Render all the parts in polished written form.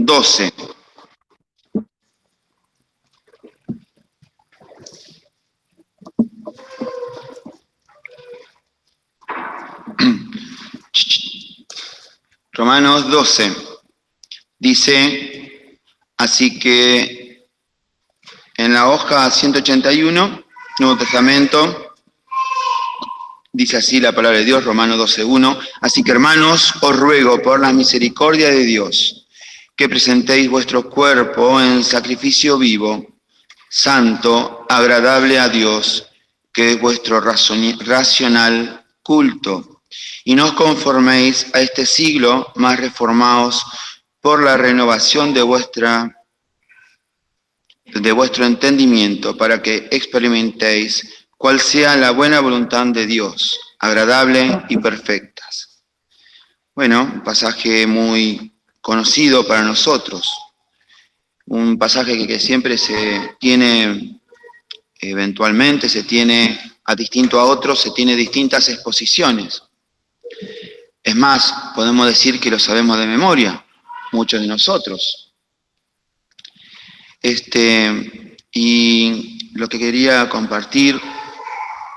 12. Romanos 12 dice, así que en la hoja 181, Nuevo Testamento, dice así la palabra de Dios, Romanos 12:1, así que hermanos, os ruego por la misericordia de Dios, que presentéis vuestro cuerpo en sacrificio vivo, santo, agradable a Dios, que es vuestro racional culto. Y no os conforméis a este siglo, mas reformaos por la renovación de vuestro entendimiento, para que experimentéis cuál sea la buena voluntad de Dios, agradable y perfecta. Bueno, un pasaje muy conocido para nosotros, un pasaje que siempre se tiene, eventualmente se tiene a distinto a otros, se tiene distintas exposiciones. Es más, podemos decir que lo sabemos de memoria, muchos de nosotros. Y lo que quería compartir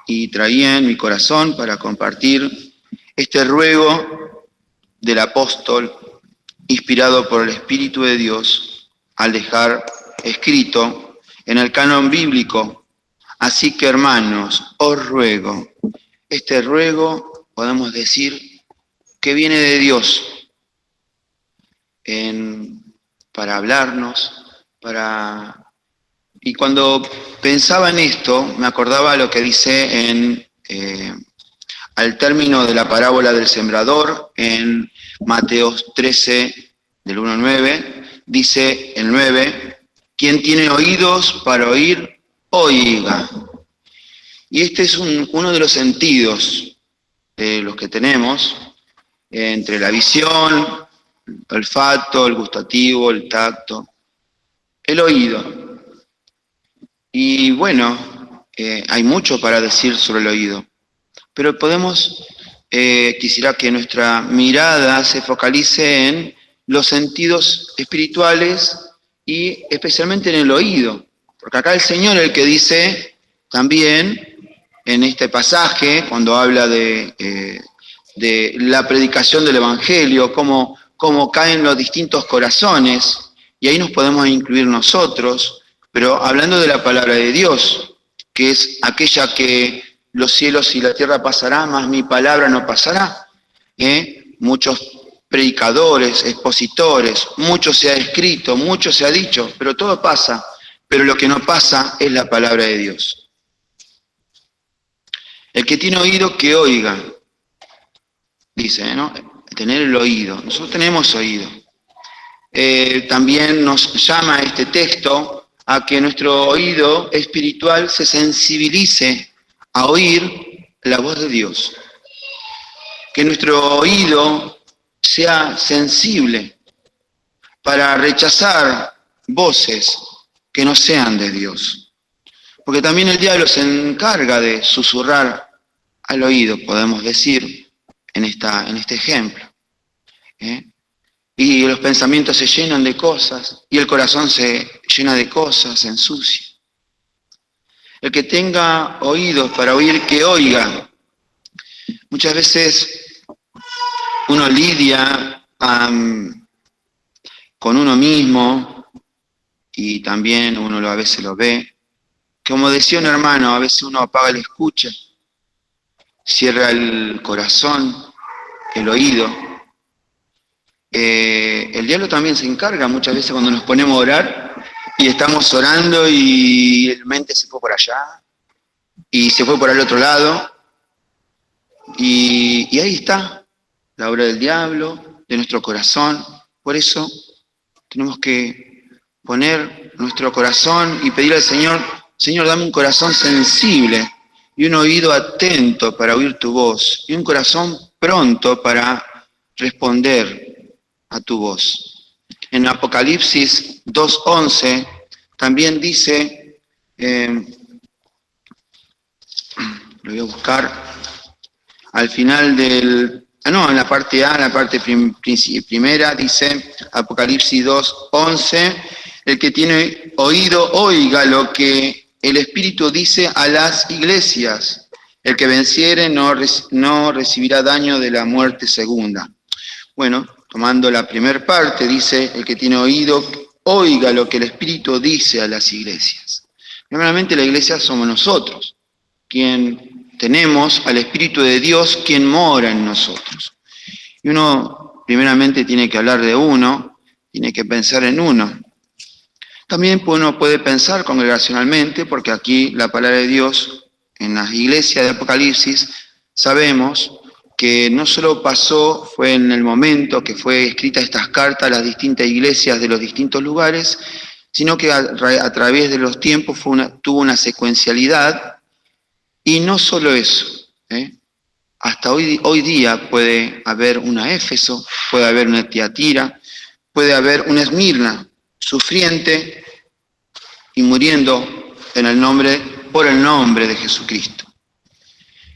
y traía en mi corazón para compartir este ruego del apóstol inspirado por el Espíritu de Dios al dejar escrito en el canon bíblico. Así que hermanos, os ruego. Este ruego podemos decir que viene de Dios para hablarnos, Y cuando pensaba en esto, me acordaba lo que dice al término de la parábola del sembrador, en Mateo 13, del 1 al 9, dice el 9, quien tiene oídos para oír, oiga. Y este es uno de los sentidos de los que tenemos, entre la visión, el olfato, el gustativo, el tacto, el oído. Y bueno, hay mucho para decir sobre el oído, pero quisiera que nuestra mirada se focalice en los sentidos espirituales y especialmente en el oído, porque acá el Señor es el que dice también en este pasaje, cuando habla de la predicación del Evangelio, cómo caen los distintos corazones, y ahí nos podemos incluir nosotros, pero hablando de la palabra de Dios, que es aquella que los cielos y la tierra pasarán, mas mi palabra no pasará. Muchos predicadores, expositores, mucho se ha escrito, mucho se ha dicho, pero todo pasa, pero lo que no pasa es la palabra de Dios. El que tiene oído, que oiga, dice, ¿no? Tener el oído. Nosotros tenemos oído. También nos llama este texto a que nuestro oído espiritual se sensibilice a oír la voz de Dios. Que nuestro oído sea sensible para rechazar voces que no sean de Dios. Porque también el diablo se encarga de susurrar al oído, podemos decir, en este ejemplo. Y los pensamientos se llenan de cosas, y el corazón se llena de cosas, se ensucia. El que tenga oídos para oír, que oiga. Muchas veces uno lidia con uno mismo, y también uno a veces lo ve. Como decía un hermano, a veces uno apaga la escucha, cierra el corazón, el oído. El diablo también se encarga muchas veces cuando nos ponemos a orar y estamos orando y la mente se fue por allá y se fue por el otro lado y ahí está la obra del diablo, de nuestro corazón. Por eso tenemos que poner nuestro corazón y pedir al Señor, Señor, dame un corazón sensible y un oído atento para oír tu voz y un corazón pronto para responder a tu voz. En Apocalipsis 2:11 también dice, lo voy a buscar, al final del No, en la parte A, en la parte primera, dice Apocalipsis 2:11, el que tiene oído, oiga lo que el Espíritu dice a las iglesias. El que venciere no recibirá daño de la muerte segunda. Bueno, tomando la primera parte, dice, el que tiene oído, oiga lo que el Espíritu dice a las iglesias. Primeramente la iglesia somos nosotros, quien tenemos al Espíritu de Dios, quien mora en nosotros. Y uno primeramente tiene que hablar de uno, tiene que pensar en uno. También uno puede pensar congregacionalmente, porque aquí la palabra de Dios, en las iglesias de Apocalipsis, sabemos que no solo fue en el momento que fue escrita estas cartas a las distintas iglesias de los distintos lugares, sino que a través de los tiempos tuvo una secuencialidad. Y no solo eso, hasta hoy día puede haber una Éfeso, puede haber una Tiatira, puede haber una Esmirna, sufriente y muriendo por el nombre de Jesucristo.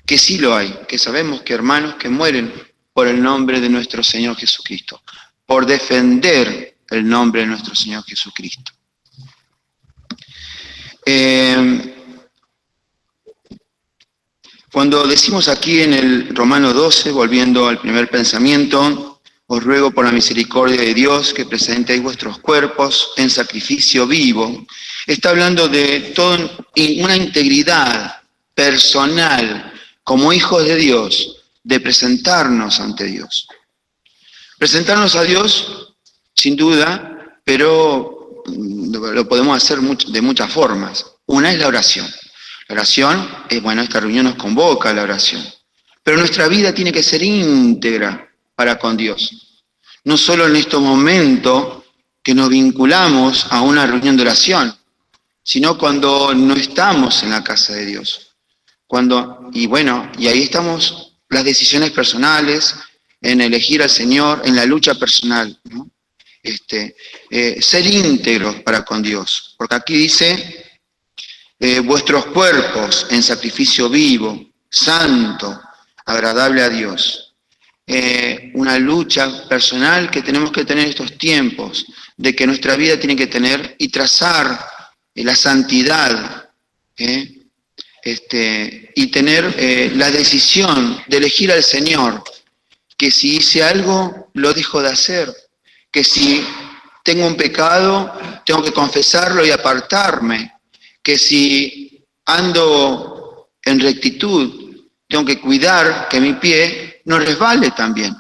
Que sí lo hay, que sabemos que hermanos que mueren por el nombre de nuestro Señor Jesucristo, por defender el nombre de nuestro Señor Jesucristo. Cuando decimos aquí en el Romano 12, volviendo al primer pensamiento, os ruego por la misericordia de Dios que presentéis vuestros cuerpos en sacrificio vivo, está hablando de una integridad personal como hijos de Dios, de presentarnos ante Dios. Presentarnos a Dios, sin duda, pero lo podemos hacer de muchas formas. Una es la oración. La oración, esta reunión nos convoca a la oración. Pero nuestra vida tiene que ser íntegra para con Dios. No solo en estos momentos que nos vinculamos a una reunión de oración, sino cuando no estamos en la casa de Dios. Y ahí estamos las decisiones personales, en elegir al Señor, en la lucha personal, ¿no? Ser íntegros para con Dios. Porque aquí dice, vuestros cuerpos en sacrificio vivo, santo, agradable a Dios. Una lucha personal que tenemos que tener en estos tiempos, de que nuestra vida tiene que tener y trazar la santidad, y tener la decisión de elegir al Señor, que si hice algo, lo dejo de hacer, que si tengo un pecado, tengo que confesarlo y apartarme, que si ando en rectitud, tengo que cuidar que mi pie no resbale también.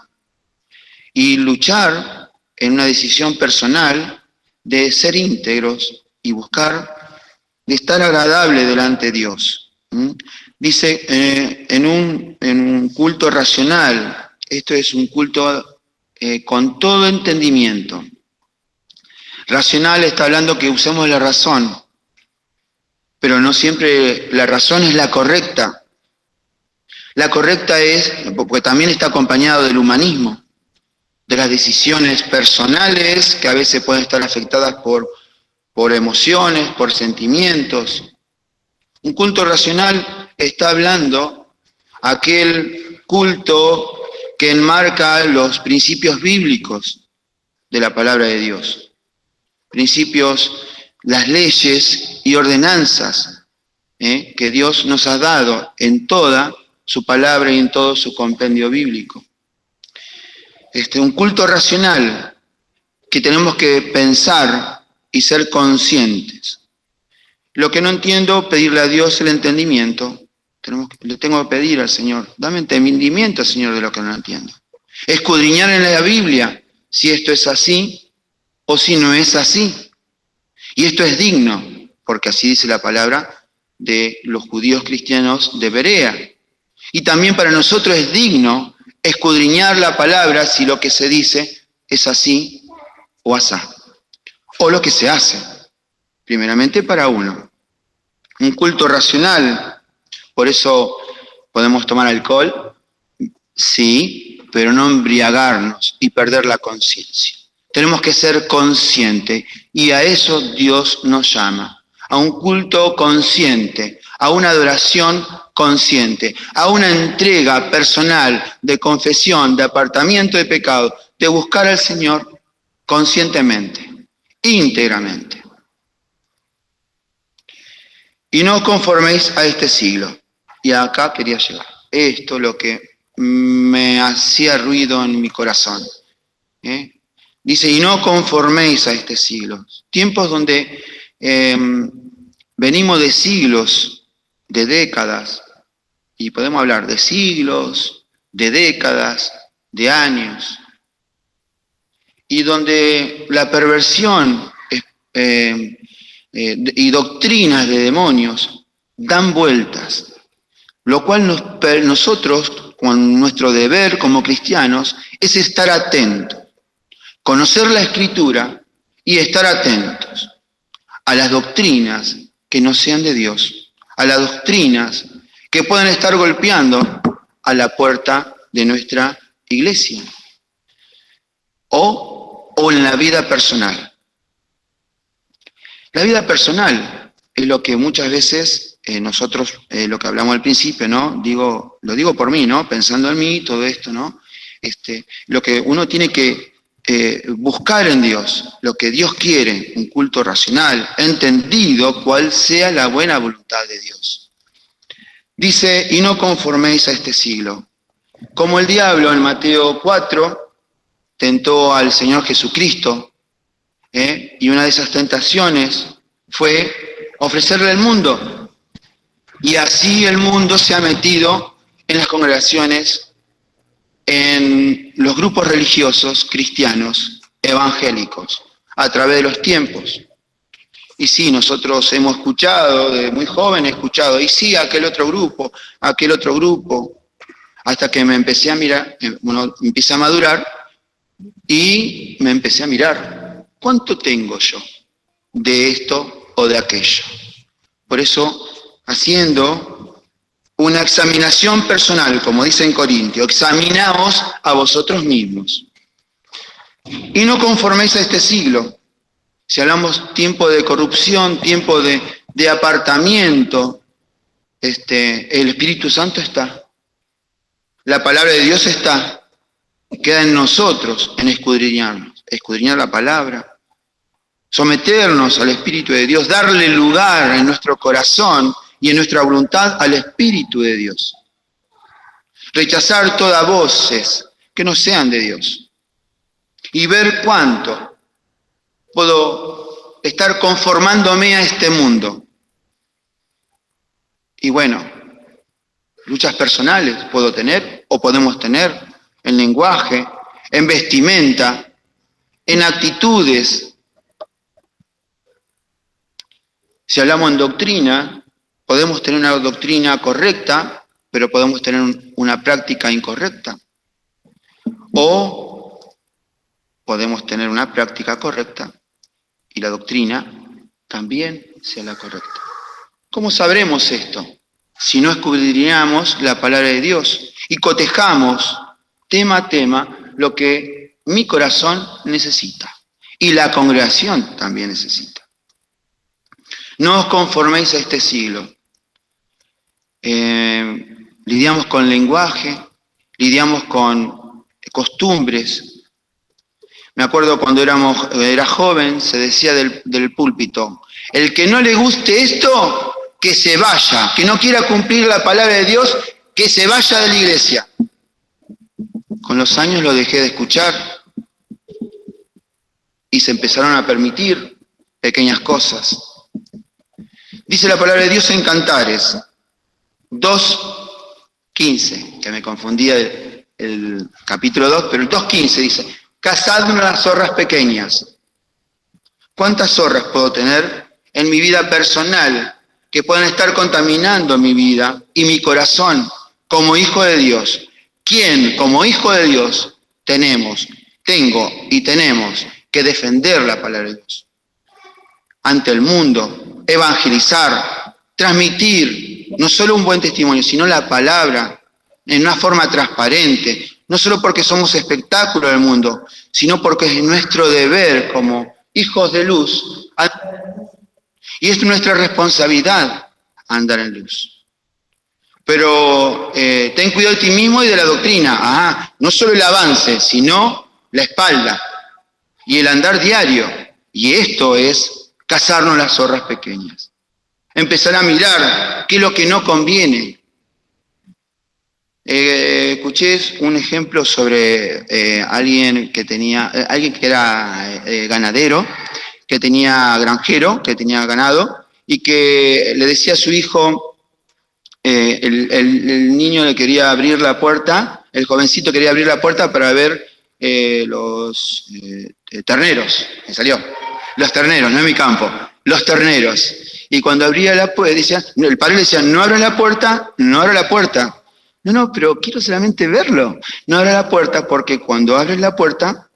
Y luchar en una decisión personal de ser íntegros y buscar de estar agradable delante de Dios. Dice, en un culto racional, esto es un culto con todo entendimiento. Racional está hablando que usemos la razón, pero no siempre la razón es la correcta. La correcta es, porque también está acompañado del humanismo, de las decisiones personales que a veces pueden estar afectadas por emociones, por sentimientos. Un culto racional está hablando aquel culto que enmarca los principios bíblicos de la palabra de Dios. Principios, las leyes y ordenanzas que Dios nos ha dado en toda su palabra y en todo su compendio bíblico. Un culto racional que tenemos que pensar y ser conscientes. Lo que no entiendo, pedirle a Dios el entendimiento. Le tengo que pedir al Señor, dame entendimiento, Señor, de lo que no entiendo. Escudriñar en la Biblia si esto es así o si no es así. Y esto es digno, porque así dice la palabra de los judíos cristianos de Berea. Y también para nosotros es digno escudriñar la palabra si lo que se dice es así o asá, o lo que se hace, primeramente para uno. Un culto racional, por eso podemos tomar alcohol, sí, pero no embriagarnos y perder la conciencia. Tenemos que ser conscientes y a eso Dios nos llama, a un culto consciente, a una adoración consciente, a una entrega personal de confesión, de apartamiento de pecado, de buscar al Señor conscientemente, íntegramente. Y no os conforméis a este siglo. Y acá quería llegar. Esto es lo que me hacía ruido en mi corazón. Dice, y no conforméis a este siglo. Tiempos donde venimos de siglos, de décadas, y podemos hablar de siglos, de décadas, de años, y donde la perversión y doctrinas de demonios dan vueltas, lo cual nosotros, con nuestro deber como cristianos, es estar atentos, conocer la Escritura y estar atentos a las doctrinas que no sean de Dios, a las doctrinas que pueden estar golpeando a la puerta de nuestra iglesia o en la vida personal. La vida personal es lo que muchas veces nosotros, lo que hablamos al principio, ¿no? Lo digo por mí, ¿no? Pensando en mí, todo esto, ¿no? Lo que uno tiene que buscar en Dios, lo que Dios quiere, un culto racional, entendido cuál sea la buena voluntad de Dios. Dice, y no conforméis a este siglo. Como el diablo en Mateo 4 tentó al Señor Jesucristo, y una de esas tentaciones fue ofrecerle el mundo. Y así el mundo se ha metido en las congregaciones, en los grupos religiosos cristianos evangélicos, a través de los tiempos. Y sí, nosotros hemos escuchado, de muy joven he escuchado, y sí, aquel otro grupo, hasta que me empecé a mirar, empecé a madurar, y me empecé a mirar, ¿cuánto tengo yo de esto o de aquello? Por eso, haciendo una examinación personal, como dice en Corintios, examinaos a vosotros mismos. Y no conforméis a este siglo. Si hablamos tiempo de corrupción, tiempo de apartamiento, el Espíritu Santo está. La palabra de Dios está. Queda en nosotros, en escudriñarnos, escudriñar la palabra, someternos al Espíritu de Dios, darle lugar en nuestro corazón y en nuestra voluntad al Espíritu de Dios. Rechazar todas voces que no sean de Dios. Y ver cuánto puedo estar conformándome a este mundo. Y bueno, luchas personales puedo tener o podemos tener en lenguaje, en vestimenta, en actitudes. Si hablamos en doctrina, podemos tener una doctrina correcta, pero podemos tener una práctica incorrecta. O podemos tener una práctica correcta y la doctrina también sea la correcta. ¿Cómo sabremos esto? Si no escudriñamos la palabra de Dios y cotejamos tema a tema lo que mi corazón necesita y la congregación también necesita. No os conforméis a este siglo. Lidiamos con lenguaje, lidiamos con costumbres. Me acuerdo cuando era joven, se decía del púlpito, el que no le guste esto, que se vaya, que no quiera cumplir la palabra de Dios, que se vaya de la iglesia. Con los años lo dejé de escuchar y se empezaron a permitir pequeñas cosas. Dice la palabra de Dios en Cantares 2:15, que me confundía el capítulo 2, pero el 2:15 dice, cazadme las zorras pequeñas. ¿Cuántas zorras puedo tener en mi vida personal que puedan estar contaminando mi vida y mi corazón como hijo de Dios? ¿Quién, como hijo de Dios, tengo y tenemos que defender la palabra de Dios ante el mundo, evangelizar, transmitir no solo un buen testimonio, sino la palabra en una forma transparente, no solo porque somos espectáculo del mundo, sino porque es nuestro deber como hijos de luz y es nuestra responsabilidad andar en luz. Pero ten cuidado de ti mismo y de la doctrina. Ajá, no solo el avance, sino la espalda y el andar diario. Y esto es cazarnos las zorras pequeñas. Empezar a mirar qué es lo que no conviene. Escuché un ejemplo sobre alguien que era ganadero, que tenía granjero, que tenía ganado, y que le decía a su hijo, el niño le quería abrir la puerta, el jovencito quería abrir la puerta para ver los terneros, me salió, los terneros, no en mi campo, los terneros. Y cuando abría la puerta, el padre le decía, no abra la puerta, no abra la puerta. No, pero quiero solamente verlo. No abra la puerta porque cuando abres la puerta,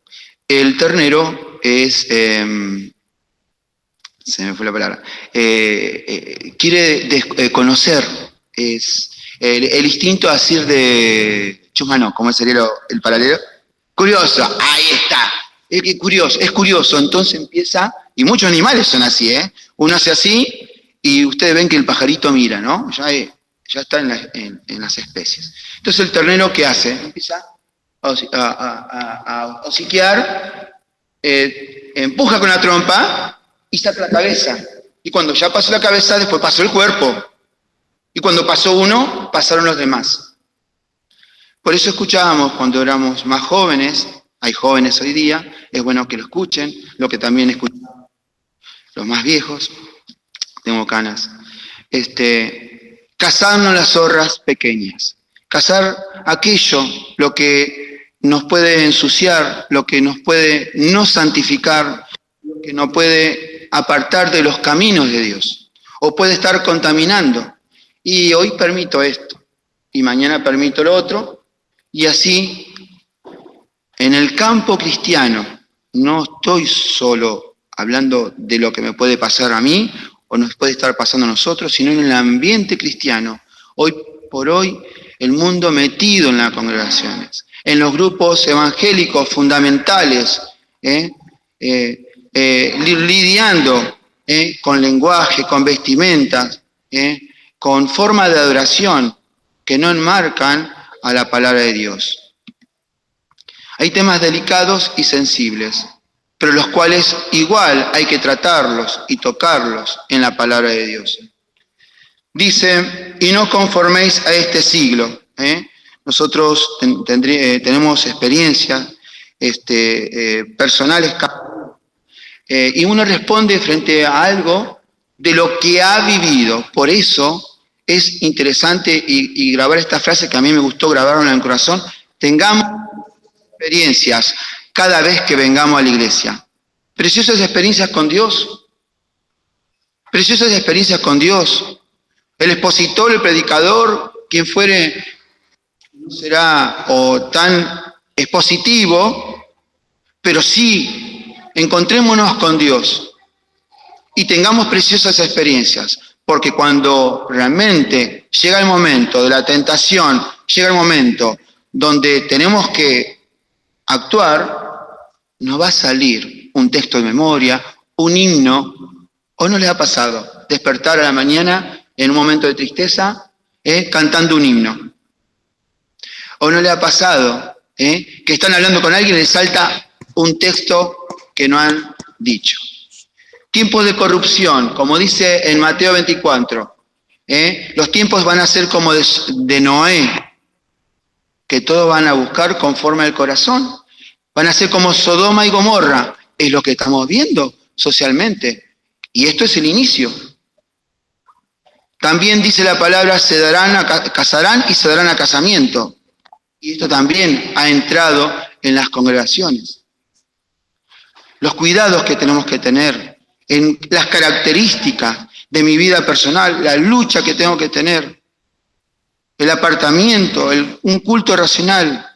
el ternero es, se me fue la palabra, quiere conocer, es el instinto así de chusma, ¿cómo sería el paralelo? Curioso, ahí está. Es curioso, entonces empieza, y muchos animales son así, uno hace así y ustedes ven que el pajarito mira, ¿no? Ya está en las especies. Entonces el ternero, ¿qué hace? Empieza a hociquear, empuja con la trompa y saca la cabeza. Y cuando ya pasó la cabeza, después pasó el cuerpo. Y cuando pasó uno, pasaron los demás. Por eso escuchábamos cuando éramos más jóvenes, hay jóvenes hoy día, es bueno que lo escuchen, lo que también escuchan los más viejos, tengo canas, cazarnos las zorras pequeñas, cazar aquello, lo que nos puede ensuciar, lo que nos puede no santificar, lo que nos puede apartar de los caminos de Dios, o puede estar contaminando. Y hoy permito esto, y mañana permito lo otro, y así, en el campo cristiano, no estoy solo hablando de lo que me puede pasar a mí, o nos puede estar pasando a nosotros, sino en el ambiente cristiano. Hoy por hoy, el mundo metido en las congregaciones, en los grupos evangélicos fundamentales, lidiando con lenguaje, con vestimentas, con forma de adoración que no enmarcan a la palabra de Dios. Hay temas delicados y sensibles, pero los cuales igual hay que tratarlos y tocarlos en la palabra de Dios. Dice, y no conforméis a este siglo. Nosotros tenemos experiencias personales y uno responde frente a algo de lo que ha vivido. Por eso es interesante y grabar esta frase que a mí me gustó grabarla en el corazón. Tengamos experiencias cada vez que vengamos a la iglesia. Preciosas experiencias con Dios. Preciosas experiencias con Dios. El expositor, el predicador, quien fuere, no será tan expositivo, pero sí encontrémonos con Dios y tengamos preciosas experiencias, porque cuando realmente llega el momento de la tentación, llega el momento donde tenemos que actuar, nos va a salir un texto de memoria, un himno, ¿o no les ha pasado despertar a la mañana en un momento de tristeza, cantando un himno? ¿O no le ha pasado que están hablando con alguien y les salta un texto que no han dicho? Tiempos de corrupción, como dice en Mateo 24, los tiempos van a ser como de Noé, que todos van a buscar conforme al corazón. Van a ser como Sodoma y Gomorra, es lo que estamos viendo socialmente. Y esto es el inicio. También dice la palabra, casarán y se darán a casamiento. Y esto también ha entrado en las congregaciones. Los cuidados que tenemos que tener, en las características de mi vida personal, la lucha que tengo que tener, el apartamiento, un culto racional.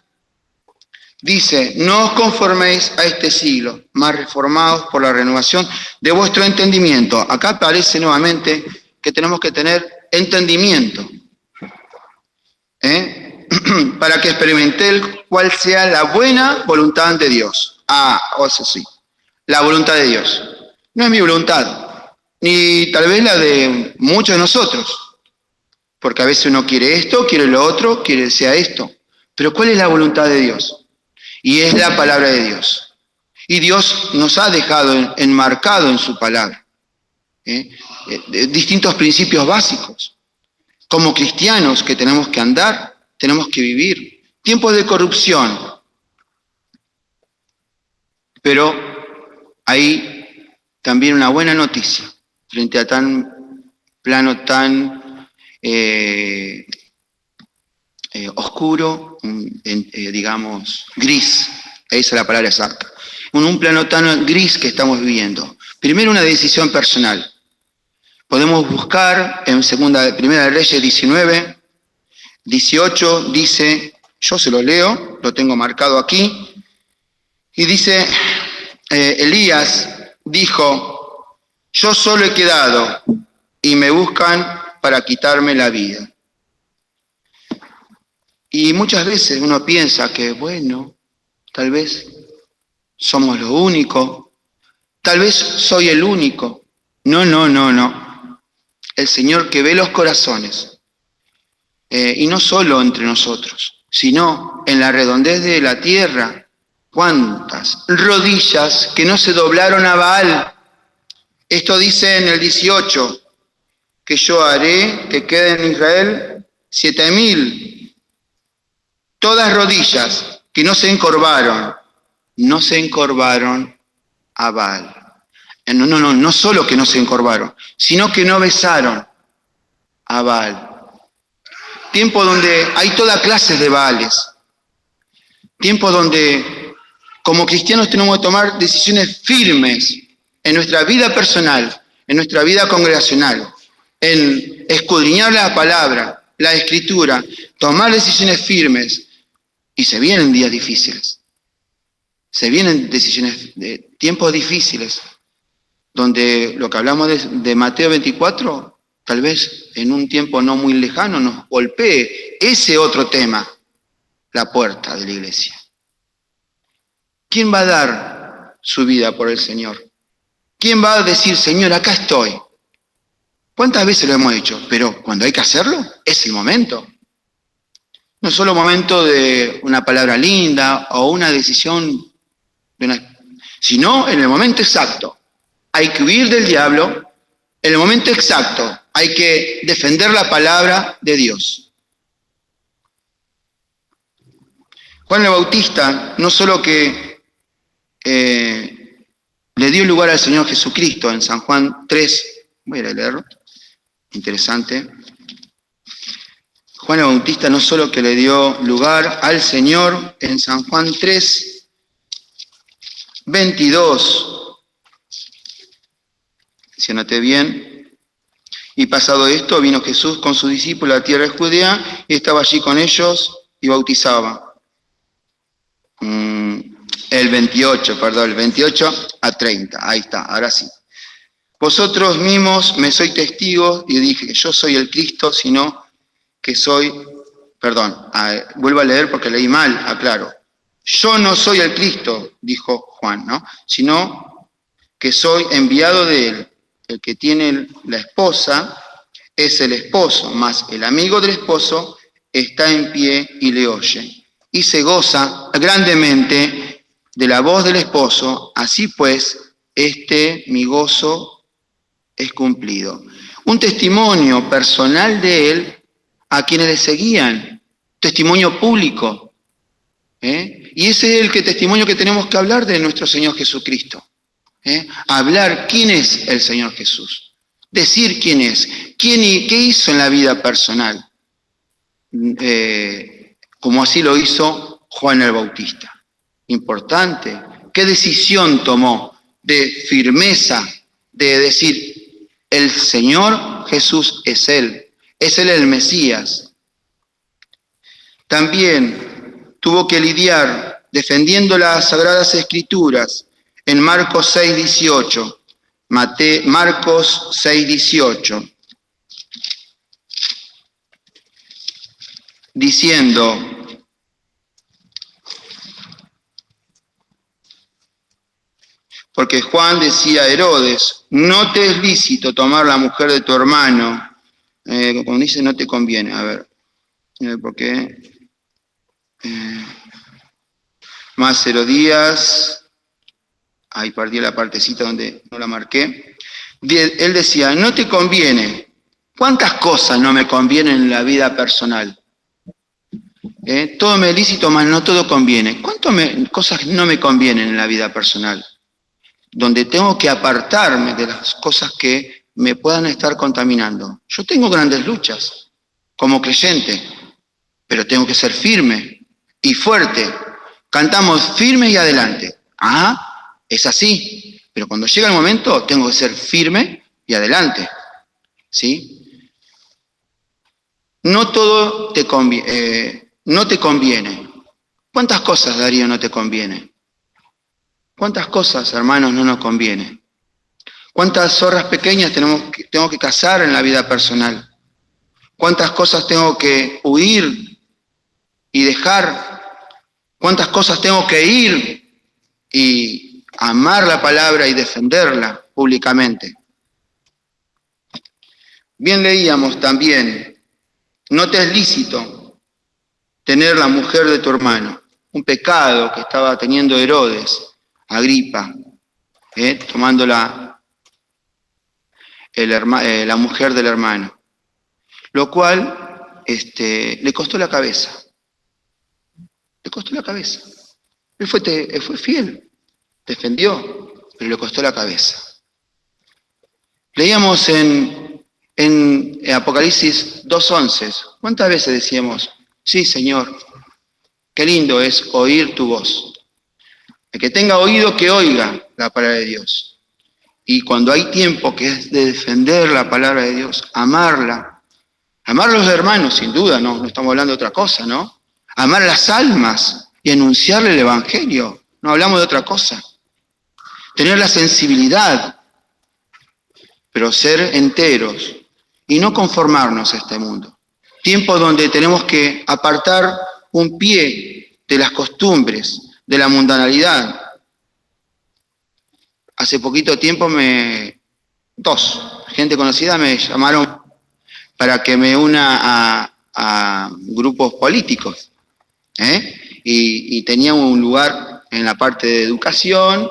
Dice, no os conforméis a este siglo, mas reformaos por la renovación de vuestro entendimiento. Acá aparece nuevamente que tenemos que tener entendimiento, para que experimentéis cuál sea la buena voluntad de Dios. Eso sí, la voluntad de Dios. No es mi voluntad, ni tal vez la de muchos de nosotros. Porque a veces uno quiere esto, quiere lo otro, quiere que sea esto. Pero ¿cuál es la voluntad de Dios? Y es la palabra de Dios. Y Dios nos ha dejado enmarcado en su palabra distintos principios básicos. Como cristianos que tenemos que andar, tenemos que vivir. Tiempos de corrupción. Pero hay también una buena noticia frente a plano tan oscuro, digamos, gris. Esa es la palabra exacta. Un plano tan gris que estamos viviendo. Primero, una decisión personal. Podemos buscar en Primera de Reyes 19, 18, dice, yo se lo leo, lo tengo marcado aquí, y dice, Elías dijo, yo solo he quedado y me buscan para quitarme la vida. Y muchas veces uno piensa que, bueno, tal vez somos lo único, tal vez soy el único. No. El Señor que ve los corazones, y no solo entre nosotros, sino en la redondez de la tierra. ¿Cuántas rodillas que no se doblaron a Baal? Esto dice en el 18, que yo haré que queden en Israel 7.000. Todas rodillas que no se encorvaron a Baal. No solo que no se encorvaron, sino que no besaron a Baal. Tiempo donde hay toda clase de Baales. Tiempo donde como cristianos tenemos que tomar decisiones firmes en nuestra vida personal, en nuestra vida congregacional, en escudriñar la palabra, la escritura, tomar decisiones firmes. Y se vienen días difíciles. Se vienen tiempos difíciles, donde lo que hablamos de Mateo 24, tal vez en un tiempo no muy lejano nos golpee ese otro tema, la puerta de la iglesia. ¿Quién va a dar su vida por el Señor? ¿Quién va a decir, Señor, acá estoy? ¿Cuántas veces lo hemos hecho? Pero cuando hay que hacerlo, es el momento. No solo momento de una palabra linda o una decisión, sino en el momento exacto. Hay que huir del diablo, en el momento exacto hay que defender la palabra de Dios. Juan el Bautista no solo que le dio lugar al Señor Jesucristo en San Juan 3, voy a leerlo, interesante. Juan el Bautista no solo que le dio lugar al Señor en San Juan 3, 22, si anoté bien, y pasado esto vino Jesús con sus discípulos a la tierra de Judea y estaba allí con ellos y bautizaba. El 28 a 30, ahí está, ahora sí. Vosotros mismos me sois testigos, y dije que yo soy el Cristo, sino que soy, vuelvo a leer porque leí mal, aclaro. Yo no soy el Cristo, dijo Juan, ¿no? Sino que soy enviado de él. El que tiene la esposa es el esposo, mas el amigo del esposo está en pie y le oye. Y se goza grandemente de la voz del esposo, así pues, mi gozo es cumplido. Un testimonio personal de él a quienes le seguían, testimonio público. Y ese es el testimonio que tenemos que hablar de nuestro Señor Jesucristo. Hablar quién es el Señor Jesús, decir quién es, quién y qué hizo en la vida personal, como así lo hizo Juan el Bautista. Importante, qué decisión tomó de firmeza, de decir, el Señor Jesús es Él el Mesías. También tuvo que lidiar defendiendo las Sagradas Escrituras en Marcos 6:18. Marcos 6:18. Diciendo, porque Juan decía a Herodes, no te es lícito tomar la mujer de tu hermano. Cuando dice no te conviene, a ver, ¿por qué? Más 0 días, ahí perdí la partecita donde no la marqué. Él decía, no te conviene. ¿Cuántas cosas no me convienen en la vida personal? Todo me es lícito, mas no todo conviene. ¿Cuántas cosas no me convienen en la vida personal? Donde tengo que apartarme de las cosas que me puedan estar contaminando. Yo tengo grandes luchas como creyente, pero tengo que ser firme y fuerte. Cantamos firme y adelante. Es así. Pero cuando llega el momento, tengo que ser firme y adelante. ¿Sí? No todo te conviene. No te conviene. ¿Cuántas cosas, Darío, no te conviene? ¿Cuántas cosas, hermanos, no nos conviene? ¿Cuántas zorras pequeñas tengo que cazar en la vida personal? ¿Cuántas cosas tengo que huir y dejar? ¿Cuántas cosas tengo que ir y amar la palabra y defenderla públicamente? Bien leíamos también, no te es lícito tener la mujer de tu hermano, un pecado que estaba teniendo Herodes, Agripa, tomando la mujer del hermano, lo cual le costó la cabeza. Le costó la cabeza. Él fue fiel, defendió, pero le costó la cabeza. Leíamos en Apocalipsis 2:11, ¿cuántas veces decíamos, sí, Señor, qué lindo es oír tu voz? El que tenga oído, que oiga la palabra de Dios. Y cuando hay tiempo que es de defender la palabra de Dios, amarla, amar a los hermanos, sin duda, no estamos hablando de otra cosa, ¿no? Amar las almas y anunciarle el Evangelio, no hablamos de otra cosa. Tener la sensibilidad, pero ser enteros y no conformarnos a este mundo. Tiempo donde tenemos que apartar un pie de las costumbres, de la mundanalidad. Hace poquito tiempo gente conocida me llamaron para que me una a grupos políticos. Y tenía un lugar en la parte de educación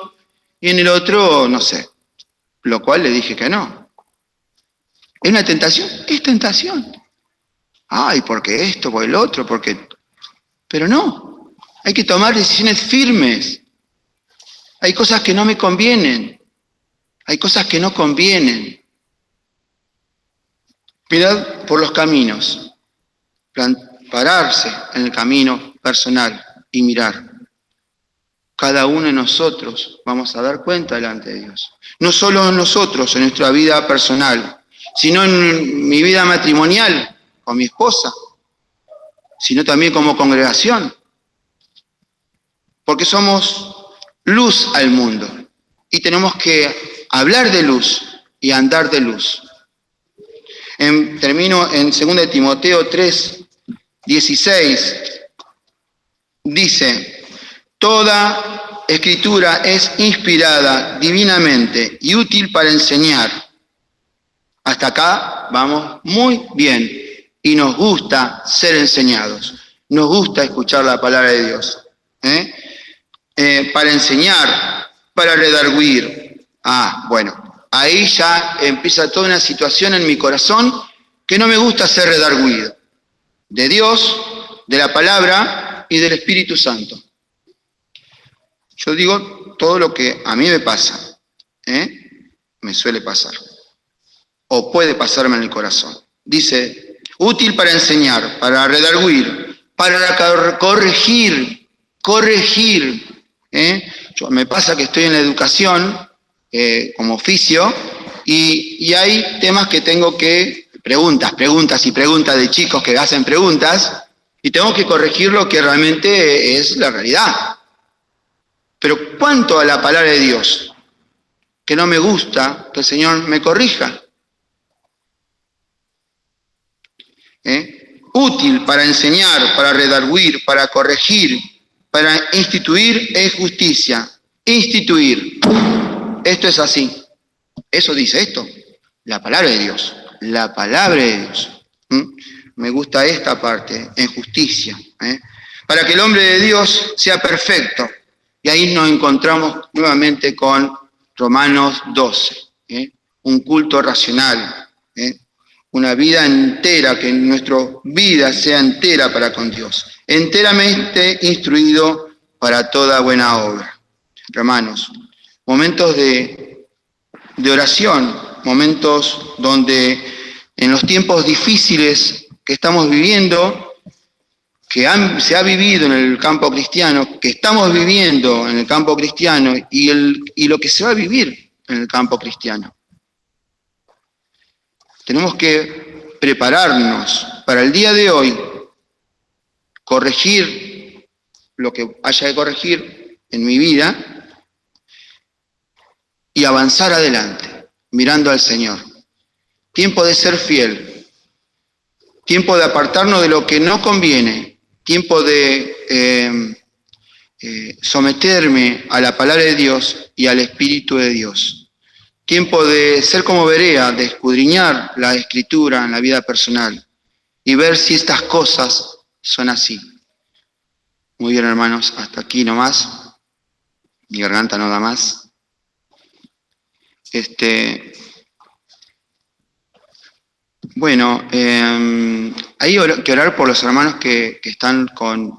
y en el otro, no sé, lo cual le dije que no. ¿Es una tentación? Es tentación. Ay, porque esto, por el otro, porque... Pero no, hay que tomar decisiones firmes. Hay cosas que no me convienen. Hay cosas que no convienen. Mirad por los caminos. Pararse en el camino personal y mirar. Cada uno de nosotros vamos a dar cuenta delante de Dios. No solo nosotros en nuestra vida personal, sino en mi vida matrimonial con mi esposa, sino también como congregación. Porque somos luz al mundo y tenemos que hablar de luz y andar de luz. Termino en 2 Timoteo 3:16. Dice, toda escritura es inspirada divinamente y útil para enseñar. Hasta acá vamos muy bien y nos gusta ser enseñados. Nos gusta escuchar la palabra de Dios. Para enseñar, para redarguir. Bueno, ahí ya empieza toda una situación en mi corazón que no me gusta ser redarguido. De Dios, de la palabra y del Espíritu Santo. Yo digo todo lo que a mí me pasa, me suele pasar, o puede pasarme en el corazón. Dice, útil para enseñar, para redarguir, para corregir. Me pasa que estoy en la educación como oficio y hay temas que tengo que, preguntas de chicos que hacen preguntas y tengo que corregir lo que realmente es la realidad. Pero ¿cuánto a la palabra de Dios? Que no me gusta que el Señor me corrija. Útil para enseñar, para redarguir, para corregir, para instituir es justicia. Instituir. Esto es así. Eso dice esto, la palabra de Dios. la palabra de Dios. Me gusta esta parte, en justicia. Para que el hombre de Dios sea perfecto. Y ahí nos encontramos nuevamente con Romanos 12. Un culto racional. Una vida entera, que nuestra vida sea entera para con Dios. Enteramente instruido para toda buena obra. Hermanos, momentos de oración, momentos donde en los tiempos difíciles que estamos viviendo, se ha vivido en el campo cristiano, que estamos viviendo en el campo cristiano y lo que se va a vivir en el campo cristiano. Tenemos que prepararnos para el día de hoy, corregir lo que haya que corregir en mi vida y avanzar adelante, mirando al Señor. Tiempo de ser fiel, tiempo de apartarnos de lo que no conviene, tiempo de someterme a la palabra de Dios y al Espíritu de Dios. Tiempo de ser como Berea, de escudriñar la Escritura en la vida personal y ver si estas cosas son así. Muy bien, hermanos, hasta aquí nomás. Mi garganta no da más. Bueno, hay que orar por los hermanos que están con